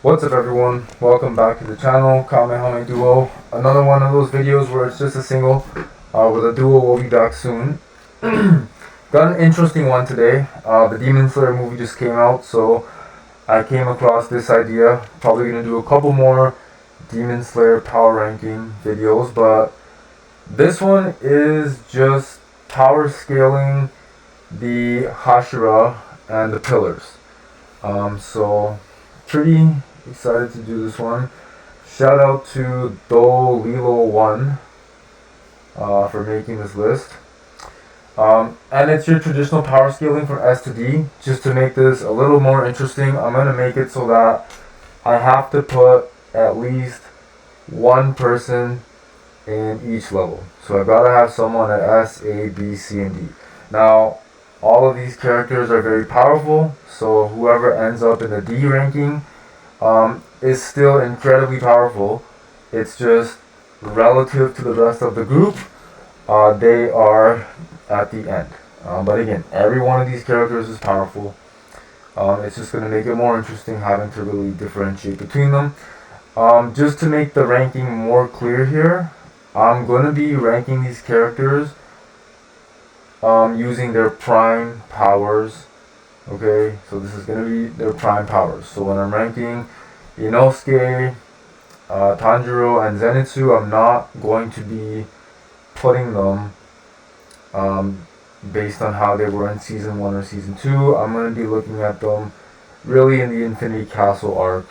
What's up everyone, welcome back to the channel, Kamehame Duo. Another one of those videos where it's just a single, with a duo will be back soon. Got an interesting one today. The Demon Slayer movie just came out, so I came across this idea. Probably going to do a couple more Demon Slayer power ranking videos, but this one is just power scaling the Hashira and the pillars. So pretty excited to do this one. Shout out to Lilo1 for making this list. And it's your traditional power scaling from S to D. Just to make this a little more interesting, I'm going to make it so that I have to put at least one person in each level. So I've got to have someone at S, A, B, C, and D. Now, all of these characters are very powerful, so whoever ends up in the D ranking is still incredibly powerful. It's just relative to the rest of the group, they are at the end. But again, every one of these characters is powerful. It's just going to make it more interesting having to really differentiate between them. Just to make the ranking more clear here, I'm going to be ranking these characters using their prime powers. Okay, so this is going to be their prime powers. So when I'm ranking Inosuke, Tanjiro, and Zenitsu, I'm not going to be putting them based on how they were in Season 1 or Season 2. I'm going to be looking at them really in the Infinity Castle arc,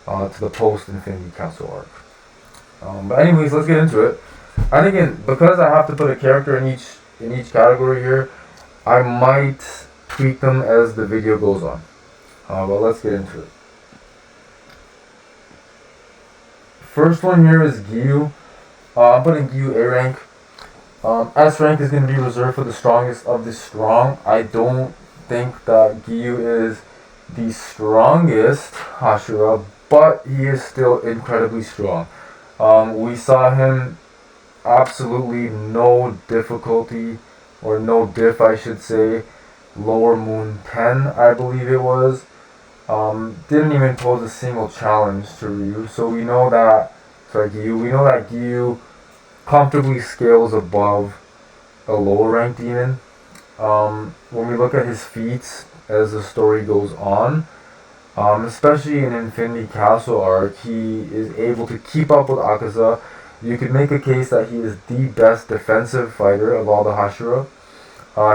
to the post-Infinity Castle arc. But anyways, let's get into it. And again, because I have to put a character in each category here, I might tweak them as the video goes on. But let's get into it. First one here is Giyu. I'm putting Giyu A rank. S rank is going to be reserved for the strongest of the strong. I don't think that Giyu is the strongest Hashira, but he is still incredibly strong. We saw him absolutely no difficulty, or no diff I should say, Lower Moon 10 I believe it was. Didn't even pose a single challenge to Ryu, so we know that Giyu comfortably scales above a lower ranked demon. When we look at his feats as the story goes on, especially in Infinity Castle arc, he is able to keep up with Akaza. You could make a case that he is the best defensive fighter of all the Hashira.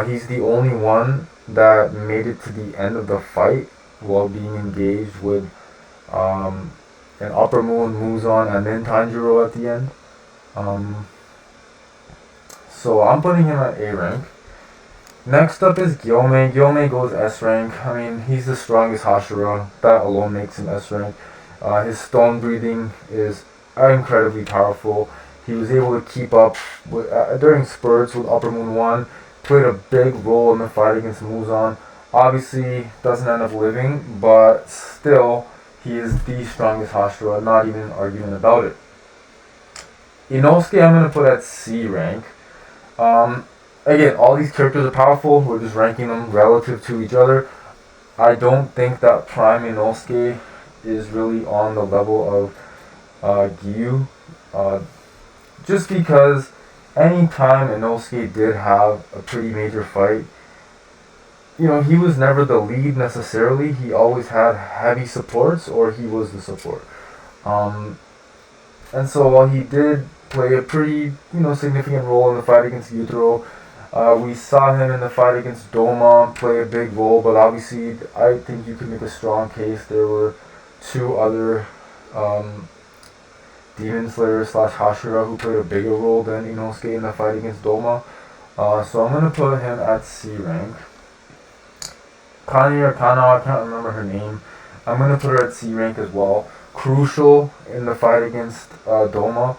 He's the only one that made it to the end of the fight while being engaged with an Upper Moon, Muzan, and then Tanjiro at the end. So I'm putting him at A rank. Next up is Gyome. Gyome goes S rank. I mean, he's the strongest Hashira. That alone makes him S rank. His stone breathing is incredibly powerful. He was able to keep up with, during spurts with Upper Moon 1. Played a big role in the fight against Muzan. Obviously, doesn't end up living, but still, he is the strongest Hashira. Not even an argument about it. Inosuke, I'm going to put at C rank. Again, all these characters are powerful. We're just ranking them relative to each other. I don't think that Prime Inosuke is really on the level of Giyu. Just because anytime Inosuke did have a pretty major fight, he was never the lead necessarily. He always had heavy supports, or he was the support. And so while he did play a pretty, significant role in the fight against Yutaro, we saw him in the fight against Doma play a big role, but obviously I think you could make a strong case there were two other Demon Slayer / Hashira who played a bigger role than Inosuke in the fight against Doma. So I'm going to put him at C rank. Kani or Kana, I can't remember her name. I'm going to put her at C rank as well. Crucial in the fight against Doma.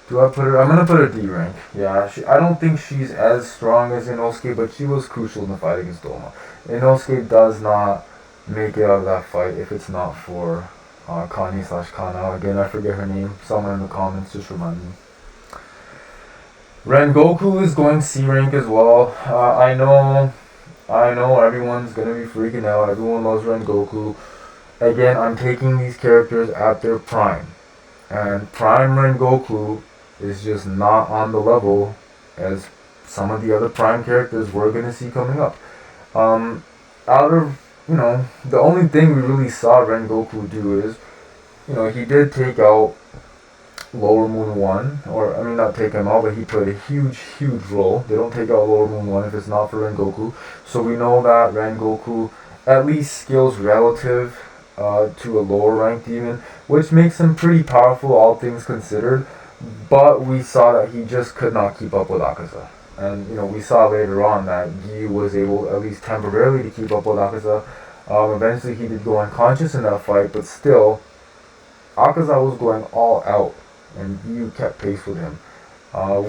Do I put her? I'm going to put her D rank. Yeah, I don't think she's as strong as Inosuke, but she was crucial in the fight against Doma. Inosuke does not make it out of that fight if it's not for Kani / Kana. Again, I forget her name. Someone in the comments just remind me. Rengoku is going C rank as well. I know I know everyone's gonna be freaking out. Everyone loves Rengoku. Again, I'm taking these characters at their prime. And Prime Rengoku is just not on the level as some of the other Prime characters we're gonna see coming up. Um, Out of, the only thing we really saw Rengoku do is, he did take out Lower Moon 1, or, I mean, not take him out, but he played a huge, huge role. They don't take out Lower Moon 1 if it's not for Rengoku. So we know that Rengoku at least skills relative to a lower ranked demon, which makes him pretty powerful, all things considered. But we saw that he just could not keep up with Akaza. And, we saw later on that Gyu was able, at least temporarily, to keep up with Akaza. Eventually he did go unconscious in that fight, but still, Akaza was going all out, and Gyu kept pace with him.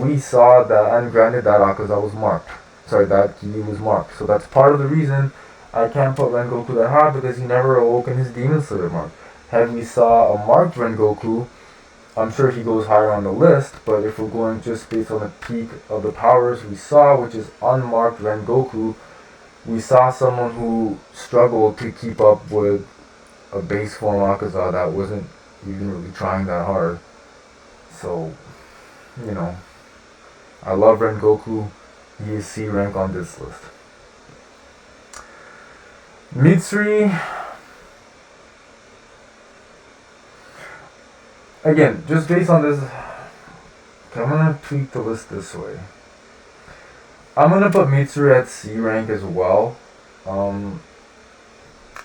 We saw that, and granted that Akaza was marked. Sorry, that Gyu was marked. So that's part of the reason I can't put Rengoku that high, because he never awoke in his Demon Slayer mark. Had we saw a marked Rengoku, I'm sure he goes higher on the list, but if we're going just based on the peak of the powers we saw, which is unmarked Rengoku, we saw someone who struggled to keep up with a base form Akaza that wasn't even really trying that hard. So, I love Rengoku. He is C rank on this list. Mitsuri, again, just based on this, okay, I'm gonna tweak the list this way. I'm gonna put Mitsuri at C rank as well.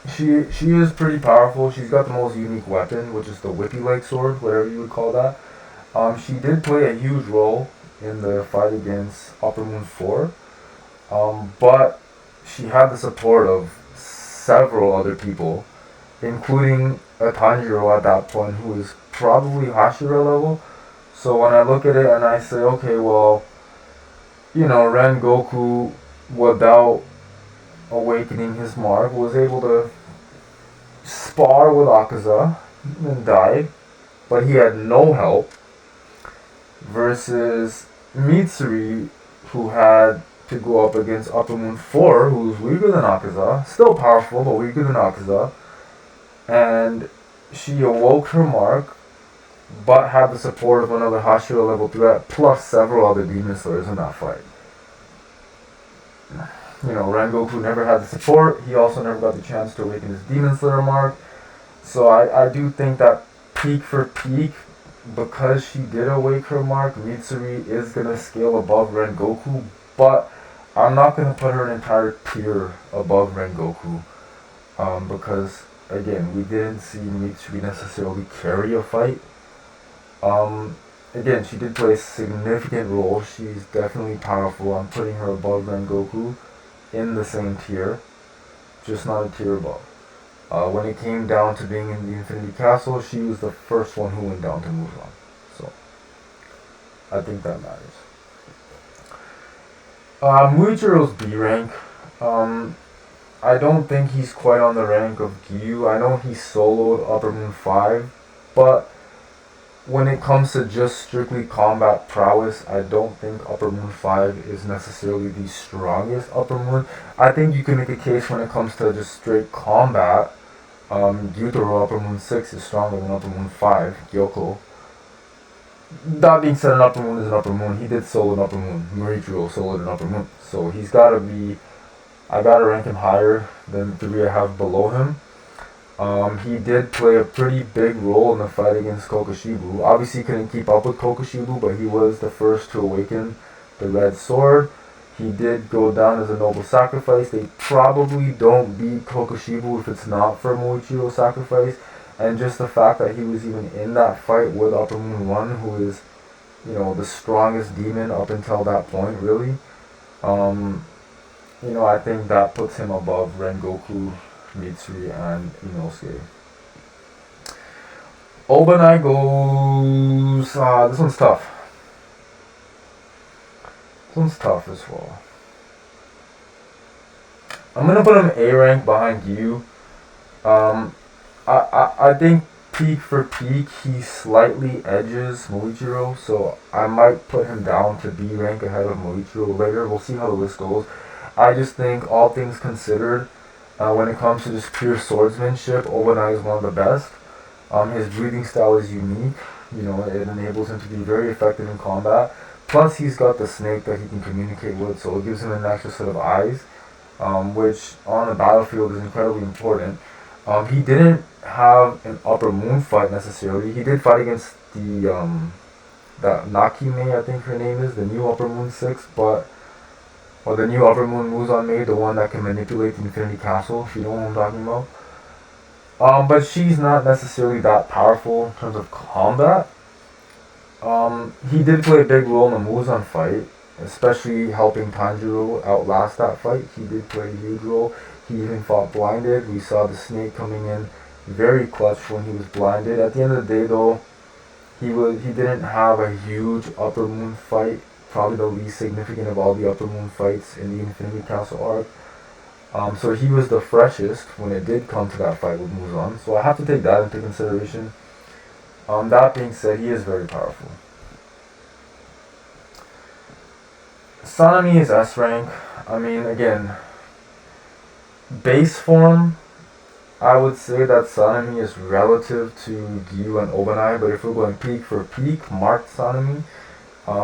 She is pretty powerful. She's got the most unique weapon, which is the whippy-like sword, whatever you would call that. She did play a huge role in the fight against Upper Moon 4, but she had the support of several other people, including a Tanjiro at that point, who is probably Hashira level. So when I look at it and I say, okay, well, Rengoku, without awakening his mark, was able to spar with Akaza and died, but he had no help, versus Mitsuri, who had to go up against Upper Moon 4, who's weaker than Akaza, still powerful, but weaker than Akaza, and she awoke her mark, but had the support of another Hashira level threat, plus several other Demon Slayers in that fight. Rengoku never had the support. He also never got the chance to awaken his Demon Slayer mark. So I do think that peak for peak, because she did awake her mark, Mitsuri is going to scale above Rengoku, but I'm not going to put her an entire tier above Rengoku, because, again, we didn't see Mitsuri necessarily carry a fight. Again, she did play a significant role. She's definitely powerful. I'm putting her above Rengoku in the same tier, just not a tier above. When it came down to being in the Infinity Castle, she was the first one who went down to Mulan. So, I think that matters. Muichiro's B rank. I don't think he's quite on the rank of Gyu. I know he soloed Upper Moon 5, but when it comes to just strictly combat prowess, I don't think Upper Moon 5 is necessarily the strongest Upper Moon. I think you can make a case when it comes to just straight combat. Gyutaro Upper Moon 6 is stronger than Upper Moon 5, Gyoko. That being said, an Upper Moon is an Upper Moon. He did solo an Upper Moon. Murichiro soloed an Upper Moon. So he's gotta be, I gotta rank him higher than the three I have below him. He did play a pretty big role in the fight against Kokoshibu. Obviously, he couldn't keep up with Kokoshibu, but he was the first to awaken the red sword. He did go down as a noble sacrifice. They probably don't beat Kokoshibu if it's not for Muichiro's sacrifice. And just the fact that he was even in that fight with Upper Moon 1, who is, the strongest demon up until that point, really. I think that puts him above Rengoku, Mitsuri, and Inosuke. Obanai goes... this one's tough. This one's tough as well. I'm going to put him A rank behind Gyu. I think peak for peak, he slightly edges Muichiro, so I might put him down to B rank ahead of Muichiro later. We'll see how the list goes. I just think, all things considered, when it comes to just pure swordsmanship, Obanai is one of the best. His breathing style is unique. You know, it enables him to be very effective in combat. Plus, he's got the snake that he can communicate with, so it gives him an extra set of eyes, which on the battlefield is incredibly important. He didn't have an upper moon fight necessarily. He did fight against that Nakime, I think her name is, the new upper moon 6, or the new upper moon Muzan made, the one that can manipulate the Infinity Castle, if you know what I'm talking about. But she's not necessarily that powerful in terms of combat. He did play a big role in the Muzan fight, especially helping Tanjiro outlast that fight. He did play a huge role. He even fought blinded. We saw the snake coming in very clutch when he was blinded. At the end of the day, though, he didn't have a huge upper moon fight. Probably the least significant of all the upper moon fights in the Infinity Castle arc. So he was the freshest when it did come to that fight with Muzan. So I have to take that into consideration. That being said, he is very powerful. Sanemi is S rank. I mean, again, base form, I would say that Sanemi is relative to Gyu and Obanai, but if we're going peak for peak, marked Sanemi,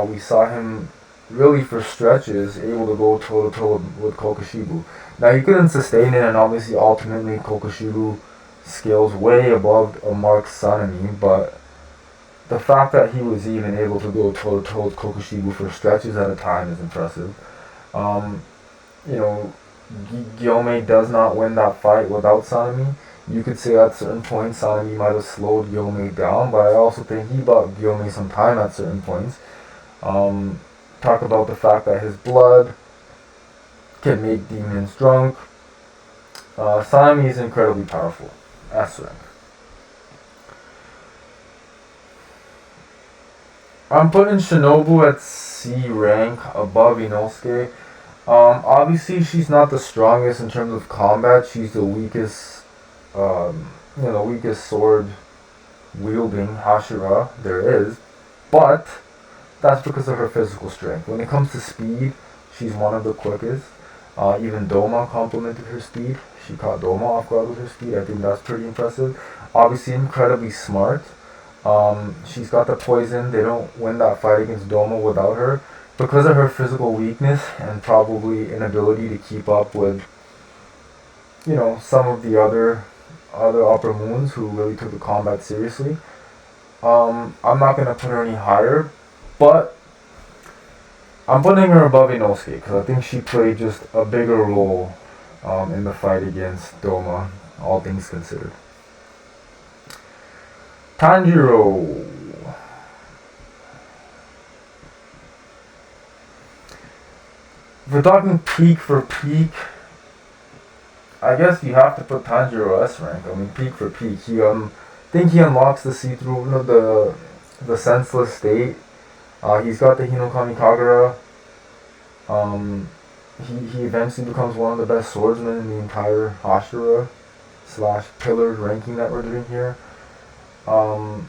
we saw him really for stretches able to go toe to toe with Kokushibu. Now he couldn't sustain it, and obviously ultimately Kokushibu scales way above a marked Sanemi, but the fact that he was even able to go toe to toe with Kokushibu for stretches at a time is impressive. You know, Gyome does not win that fight without Sanemi. You could say at certain points Sanemi might have slowed Gyome down, but I also think he bought Gyome some time at certain points. Talk about the fact that his blood can make demons drunk. Sanemi is incredibly powerful. S rank. I'm putting Shinobu at C rank above Inosuke. Obviously she's not the strongest in terms of combat. She's the weakest, the weakest sword wielding Hashira there is. But that's because of her physical strength. When it comes to speed, she's one of the quickest. Even Doma complimented her speed. She caught Doma off guard with her speed. I think that's pretty impressive. Obviously incredibly smart. She's got the poison. They don't win that fight against Doma without her. Because of her physical weakness and probably inability to keep up with, some of the other upper moons who really took the combat seriously. I'm not going to put her any higher, but I'm putting her above Inosuke because I think she played just a bigger role in the fight against Doma, all things considered. Tanjiro. If we're talking peak for peak, I guess you have to put Tanjiro S rank. I mean, peak for peak. Think he unlocks the see-through, the senseless state. He's got the Hinokami Kagura. He eventually becomes one of the best swordsmen in the entire Hashira / Pillared ranking that we're doing here. When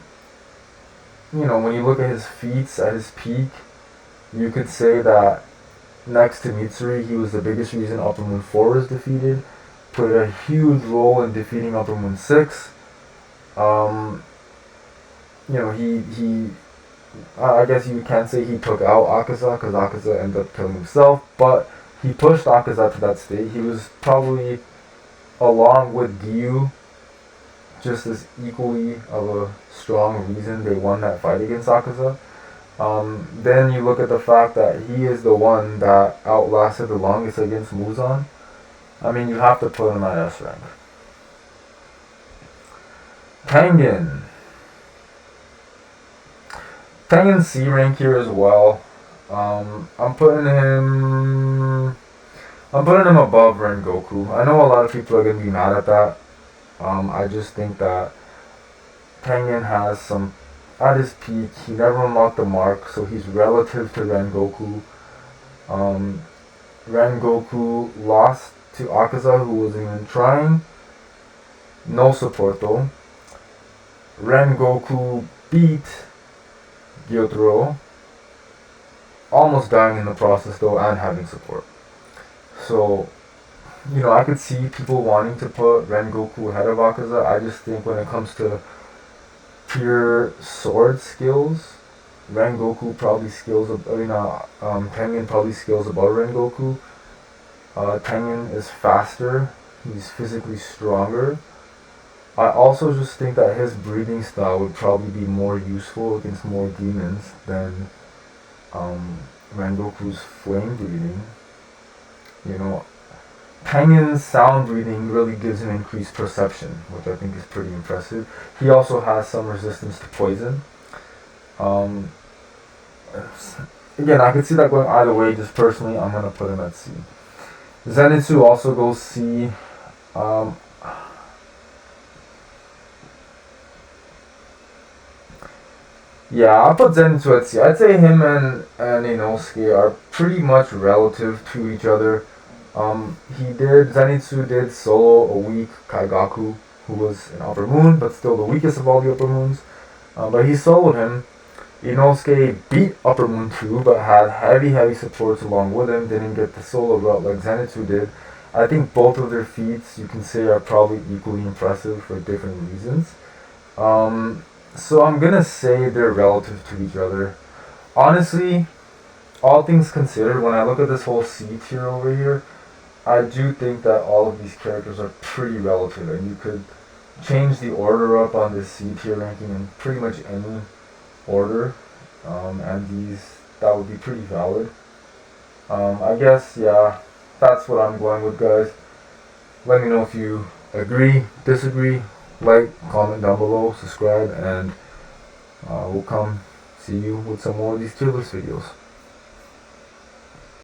you look at his feats at his peak, you could say that next to Mitsuri, he was the biggest reason Upper Moon 4 was defeated. Played a huge role in defeating Upper Moon 6. I guess you can't say he took out Akaza because Akaza ended up killing himself, but he pushed Akaza to that state. He was probably, along with Gyu, just as equally of a strong reason they won that fight against Akaza. Then you look at the fact that he is the one that outlasted the longest against Muzan. I mean, you have to put him at S rank. Tengen. Tengen's C rank here as well. I'm putting him above Rengoku. I know a lot of people are gonna be mad at that. I just think that Tengen has some, at his peak, he never unlocked the mark, so he's relative to Rengoku. Rengoku lost to Akaza, who wasn't even trying. No support though. Rengoku beat Gyotaro, almost dying in the process though, and having support. So, I could see people wanting to put Rengoku ahead of Akaza. I just think when it comes to pure sword skills, Rengoku probably skills. Tengen probably skills above Rengoku. Tengen is faster. He's physically stronger. I also just think that his breathing style would probably be more useful against more demons than Rengoku's flame breathing. Tengen's sound breathing really gives him increased perception, which I think is pretty impressive. He also has some resistance to poison. Um, Again, I could see that going either way. Just personally, I'm gonna put him at C. Zenitsu also goes C. Um, yeah, I'll put Zenitsu at C. I'd say him and Inosuke are pretty much relative to each other. Zenitsu did solo a weak Kaigaku, who was an upper moon, but still the weakest of all the upper moons. But he soloed him. Inosuke beat Upper Moon 2, but had heavy supports along with him, didn't get the solo route like Zenitsu did. I think both of their feats, you can say, are probably equally impressive for different reasons. So I'm gonna say they're relative to each other. Honestly, all things considered, when I look at this whole C tier over here, I do think that all of these characters are pretty relative, and you could change the order up on this C tier ranking in pretty much any order, and that would be pretty valid. I guess, yeah, that's what I'm going with, guys. Let me know if you agree, disagree, like, comment down below, subscribe, and we'll come see you with some more of these tier list videos.